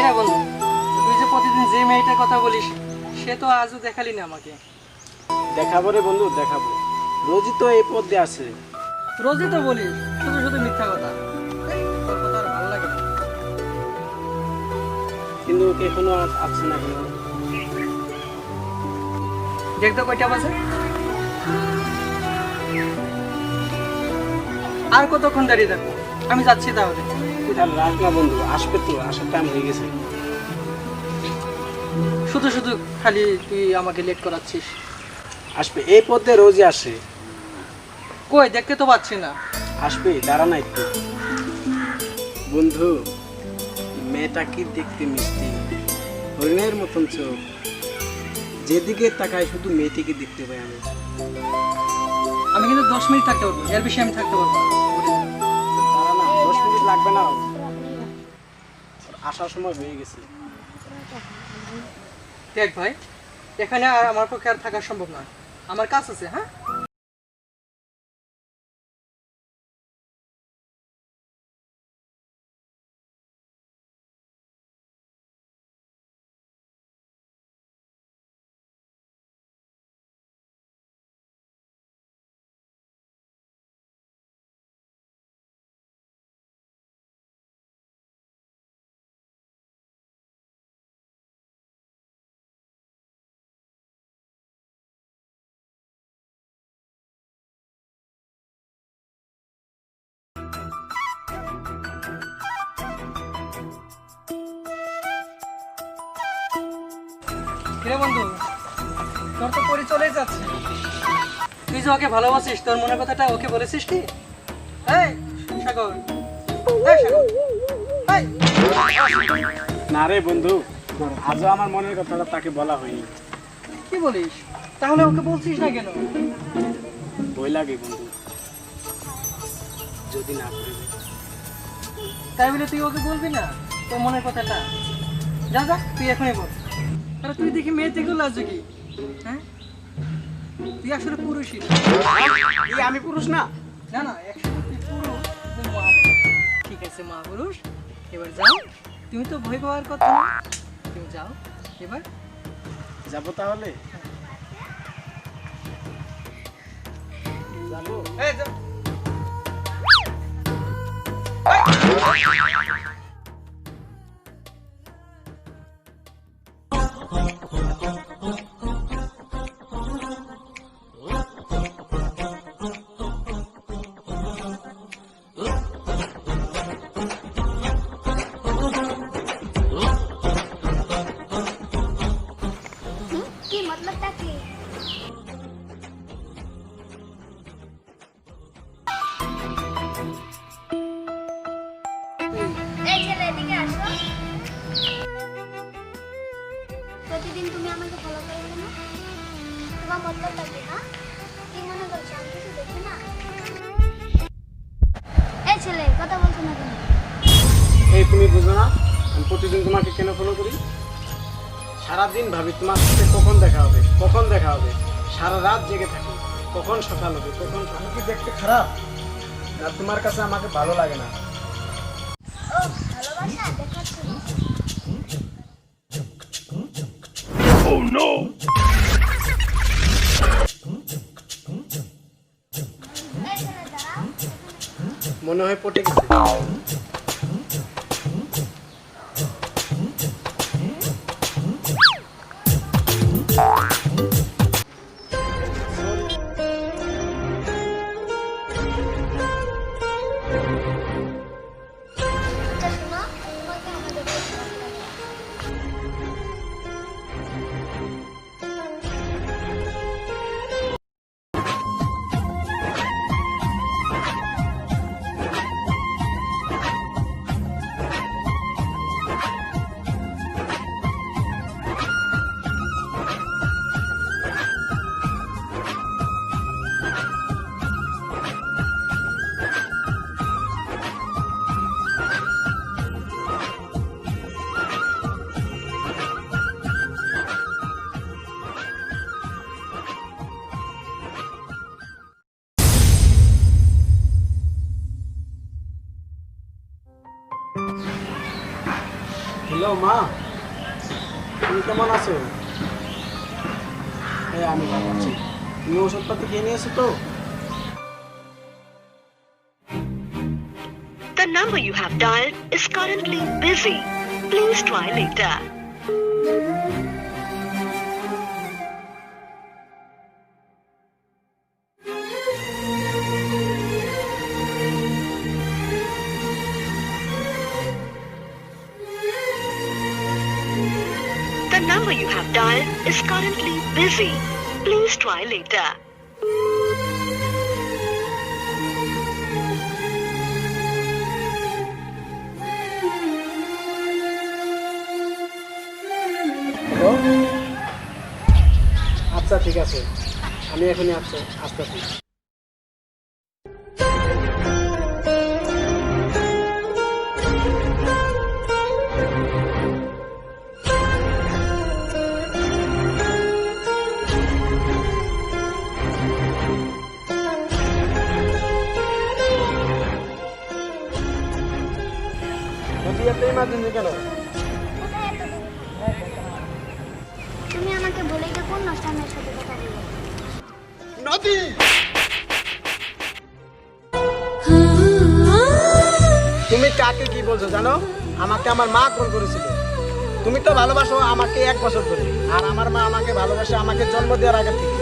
রে বন্ধু, তুই যে প্রতিদিন যে মেয়েটার কথা বলিস সে তো আজও দেখালি না আমাকে। দেখাবো রে বন্ধু, দেখাবো। রোজই তো এই পথ দিয়ে আসে। রোজই তো বলিস শুধু শুধু মিথ্যা কথা। এই, তোর কথা আর ভালো লাগে না। কিন্তু ওকে এখনো আসছে না কেন? দেখ তো কয়টা বাজে। আর কতক্ষণ দাঁড়িয়ে থাকবো? আমি যাচ্ছি তাহলে। আর রাখ না বন্ধু, আসবে তো, আসার টাইম হয়ে গেছে। শুধু শুধু খালি তুই আমাকে লেট করাচ্ছিস। আসবে, এই পথে রোজই আসে। কই দেখতে তো পাচ্ছি না। আসবে, দাঁড়া না একটু। বন্ধু, মেয়েটা কি দেখতে মিষ্টি, হরিণের মতন চোখ। যেদিকে তাকাই শুধু মেয়েটিকে দেখতে পাই আমি। আমি কিন্তু 10 মিনিট থাকতে পারবো, এর বেশি আমি থাকতে পারবো না। দাঁড়া না, 10 মিনিট লাগবে না, আসার সময় হয়ে গেছে। দেখ ভাই, এখানে আর আমার পক্ষে আর থাকা সম্ভব নয়, আমার কাজ আছে। হ্যাঁ, কিরে বন্ধু, তোর তো পরি চলে যাচ্ছে। তুই যে ওকে ভালোবাসিস, তোর মনের কথাটা ওকে বলেছিস কি? এই সাগর, এই সাগর, এই। না রে বন্ধু, আজও আমার মনের কথাটা তাকে বলা হয়নি। কি বলিস? তাহলে ওকে বলছিস না কেন? ভয় লাগে বন্ধু, যদি না করে। তাই বলে তুই ওকে বলবি না তোর মনের কথাটা? যা যা, তুই এখনই বল। আরে তুই দেখি মেয়ে থেকে লাজে কি? হ্যাঁ, তুই আসলে পুরুষই না। আমি পুরুষ না? না না, একসাথে তুই পুরুষ, তুই মহাপুরুষ। ঠিক আছে মহাপুরুষ, এবার যাও। তুমি তো ভয় পাওয়ার কথা না, তুমি যাও এবার। যাবো তাহলে? যাবো। এই যাও। কি মতলবটা কি? এই ছেলে, এদিকে আসো। প্রতিদিন তুমি আমাকে ফলো করো কেন? তোমার মতলবটা কি? না কি মনে করছো আমি কিছু দেখি না? এই ছেলে, কথা বলছো না কেন? এই তুমি বুঝো না আমি প্রতিদিন তোমাকে কেন ফলো করি? সারাদিন ভাবি তোমার সাথে কখন দেখা হবে, কখন দেখা হবে। সারা রাত জেগে থাকি, কখন সকাল হবে, কখন সকাল। কি দেখতে খারাপ না? তোমার কাছে আমাকে ভালো লাগে না? ও ভালোবাসা দেখাচ্ছ? এই ছেলে, দাঁড়াও। মনে হয় পটে গেছে। আচ্ছা শোনো, তোমাকে আমাদের খুব ভালো লাগে। হ্যালো মা, তুমি কেমন আছো? হ্যাঁ আমি ভালো আছি। তুমি ওষুধপাতি খেয়ে নিয়েছো তো? The number you have dialed is currently busy. Please try later. The number you have dialed is currently busy. Please try later. Hello, আচ্ছা ঠিক আছে, আমি এখনই আসতেছি। যদি এত ইমার্জেন্সি কেন? কোথায় এত দেরি হয়? তুমি আমাকে বলে যে কোন নষ্টামের সাথে কথা বলবো। নদী, তুমি কাকে কি বলছো জানো? আমাকে আমার মা কল করেছিল। তুমি তো ভালোবাসো আমাকে 1 বছর ধরে, আর আমার মা আমাকে ভালোবাসে আমাকে জন্ম দেওয়ার আগে থেকে।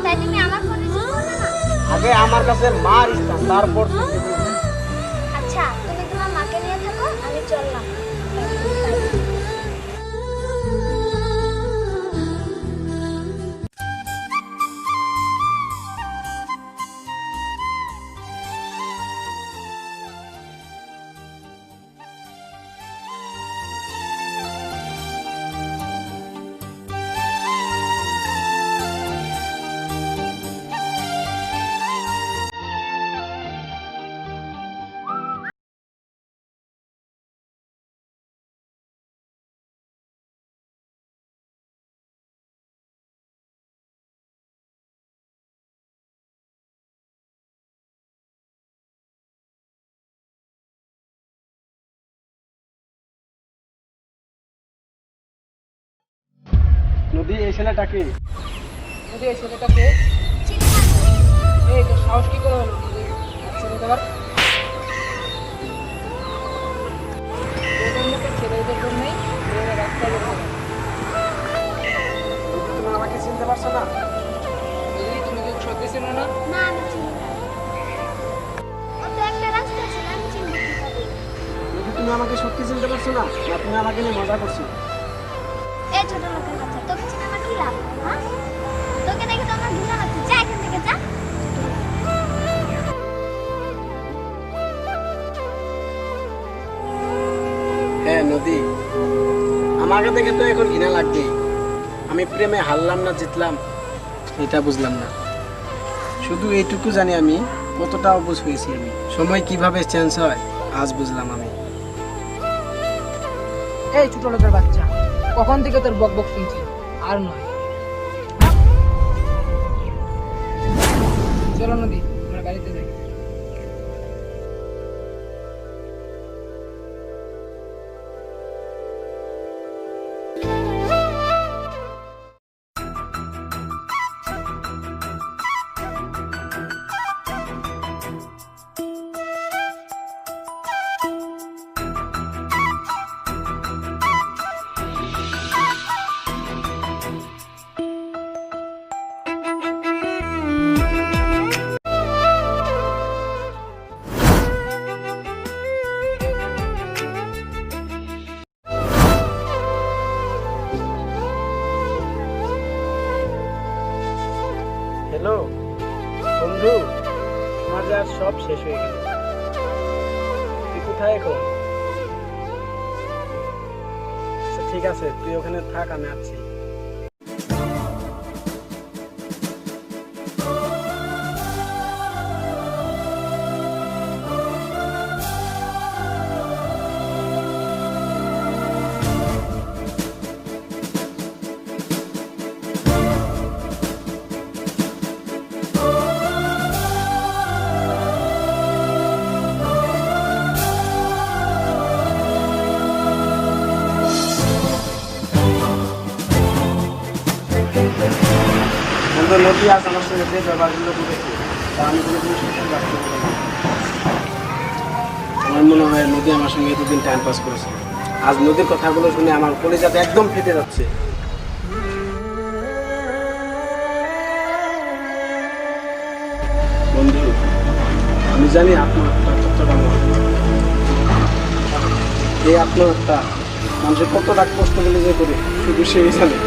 তাই তুমি আমার ফোন রিসিভ করলে না? আগে আমার কাছে মার স্থান, তারপর তুমি। আচ্ছা, তুমি তোমার মাকে নিয়ে থাকো, আমি চললাম। নদী, এই ছেলেটাকে যদি এই ছেলেটাকে এই তো সাহস কি করে হলো ছেলেটা আবার ছেলেদের জন্যই রাস্তা তুমি আমাকে চিনতে পারছো না? যদি তুমি তো সত্যি ছিল না না, আমি চিনি না। ও তো একটা রাস্তা ছিল, আমি চিনি কিভাবে? যদি তুমি আমাকে সত্যি চিনতে পারছো না, না তুমি আমাকে নিয়ে মজা করছো? এই ছোট লোকের বাচ্চা, তোকে চিনে আমার কি লাভ? হ্যাঁ, তোকে দেখে তো আমার ঘৃণা লাগছে। যা এখান থেকে, যা। হ্যাঁ নদী, আমাকে দেখে তো এখন ঘৃণা লাগবেই। আমি প্রেমে হারলাম না জিতলাম এটা বুঝলাম না। শুধু এইটুকু জানি আমি কতটা অবুঝ হয়েছি। আমি সময় কিভাবে চেঞ্জ হয় আজ বুঝলাম আমি। এই ছোট লোকের বাচ্চা, কখন থেকে তোর বক বক শুনছি, আর নয়। চলো নদী, আমরা গাড়িতে যাই। হ্যালো বন্ধু, তোমার যে আর সব শেষ হয়ে গেল। তুই কোথায় এখন? আচ্ছা ঠিক আছে, তুই ওখানে থাক, আমি আসছি। নদী আজ আমার সঙ্গে যে ব্যবহারগুলো করেছে তা আমি কোনোদিন সত্যি রাখতে পারবো না। আমার মনে হয় নদী আমার সঙ্গে এতদিন টাইম পাস করেছে, আজ নদীর কথাগুলো শুনে আমার কলিজাটা একদম ফেটে যাচ্ছে। বন্ধু, আমি জানি আত্মহত্যা কতটা মহৎ। এই আত্মহত্যা মানুষের কতটা কষ্ট পেলে যে করে শুধু সেই জানে।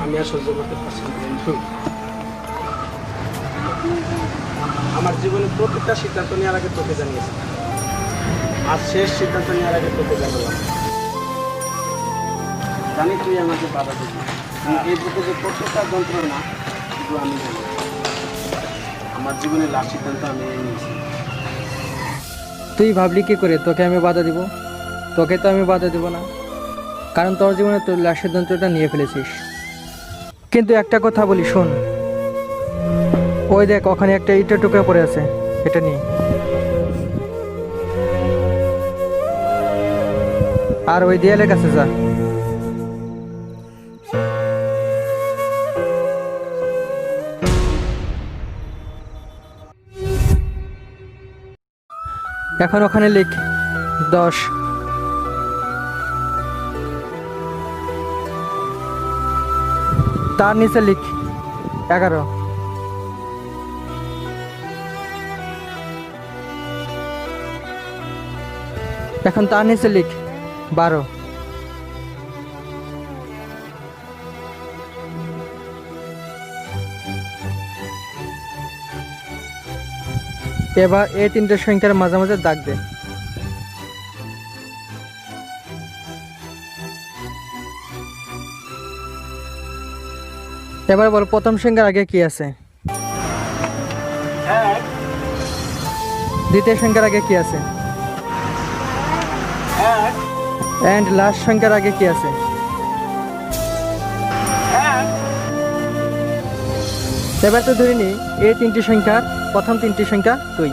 আমি আর সহ্য করতে পারছি না বন্ধু। আমার জীবনে প্রত্যেকটা সিদ্ধান্ত নেওয়ার আগে তোকে জানিয়েছি, আর শেষ সিদ্ধান্ত নেওয়ার আগে তোকে জানালাম। জানি তুই আমাকে বাধা দিবি, এই বুকে যে প্রত্যেকটা যন্ত্রণা শুধু আমি জানি। আমার জীবনের লাস্ট সিদ্ধান্ত আমি এই নিয়েছি। তুই ভাবলি কি করে তোকে আমি বাধা দিব? তোকে তো আমি বাধা দিব না, কারণ তোর জীবনে তোর লাশ সিদ্ধান্তটা নিয়ে ফেলেছিস। কিন্তু একটা কথা বলি, শোন, ওই দেখ ওখানে একটা ইটের টুকরা পড়ে আছে, এটা নিয়ে। আর ওই দেয়ালের কাছে যা। এখন ওখানে লিখ 10। তার নিচে লিখ 11। এখন তার নিচে লিখ 12। এবার এই তিনটে সংখ্যার মাঝে দাগ দে। এবার বল প্রথম সংখ্যার আগে কি আছে, এক, দ্বিতীয় সংখ্যার আগে কি আছে, এক, এন্ড লাস্ট সংখ্যার আগে কি আছে। এক। এবার তো ধরে নি এই তিনটি সংখ্যার প্রথম তিনটি সংখ্যা তুই।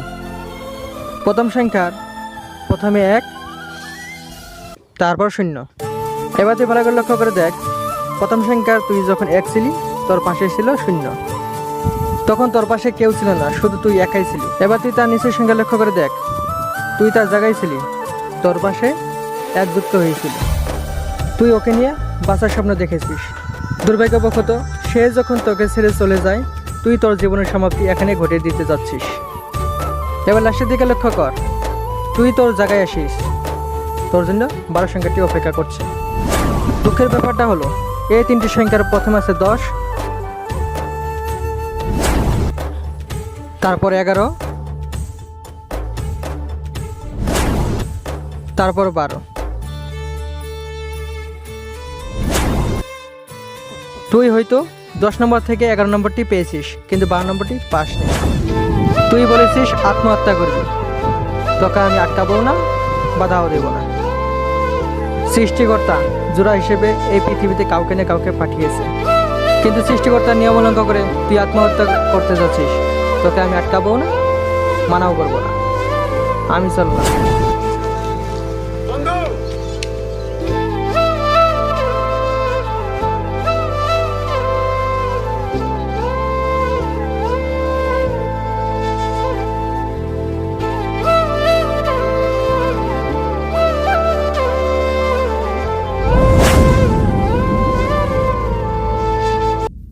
প্রথম সংখ্যার প্রথমে 1, তারপর 0। এবার তুই ভালো করে লক্ষ্য করে দেখ, প্রথম সংখ্যার তুই যখন 1 ছিলি, তোর পাশে ছিল 0। তখন তোর পাশে কেউ ছিল না, শুধু তুই একাই ছিলি। এবার তুই তার নিচের সংখ্যা লক্ষ্য করে দেখ, তুই তার জায়গায় ছিলি, তোর পাশে 1 যুক্ত হয়েছিল। তুই ওকে নিয়ে বাঁচার স্বপ্ন দেখেছিস। দুর্ভাগ্যবশত সে যখন তোকে ছেড়ে চলে যায়, তুই তোর জীবনের সমাপ্তি এখানে ঘটিয়ে দিতে যাচ্ছিস। এবার লাস্টের দিকে লক্ষ্য কর, তুই তোর জায়গায় আসিস, তোর জন্য 12 সংখ্যাটি অপেক্ষা করছে। দুঃখের ব্যাপারটা হলো এই তিনটি সংখ্যার প্রথম আছে 10, তারপর 11, তারপর 12। তুই হয়তো 10 নম্বর থেকে 11 নম্বরটি পেয়েছিস, কিন্তু 12 নম্বরটি পাসনি। তুই বলেছিস আত্মহত্যা করবি, তোকে আমি আটকাবো না, বাধাও দেব না। সৃষ্টিকর্তা জোড়া হিসেবে এই পৃথিবীতে কাউকে না কাউকে পাঠিয়েছে, কিন্তু সৃষ্টিকর্তার নিয়ম উল্লঙ্ঘন করে তুই আত্মহত্যা করতে যাচ্ছিস। তোকে আমি আটকাবো না, মানাও করবো না। আমি চললাম।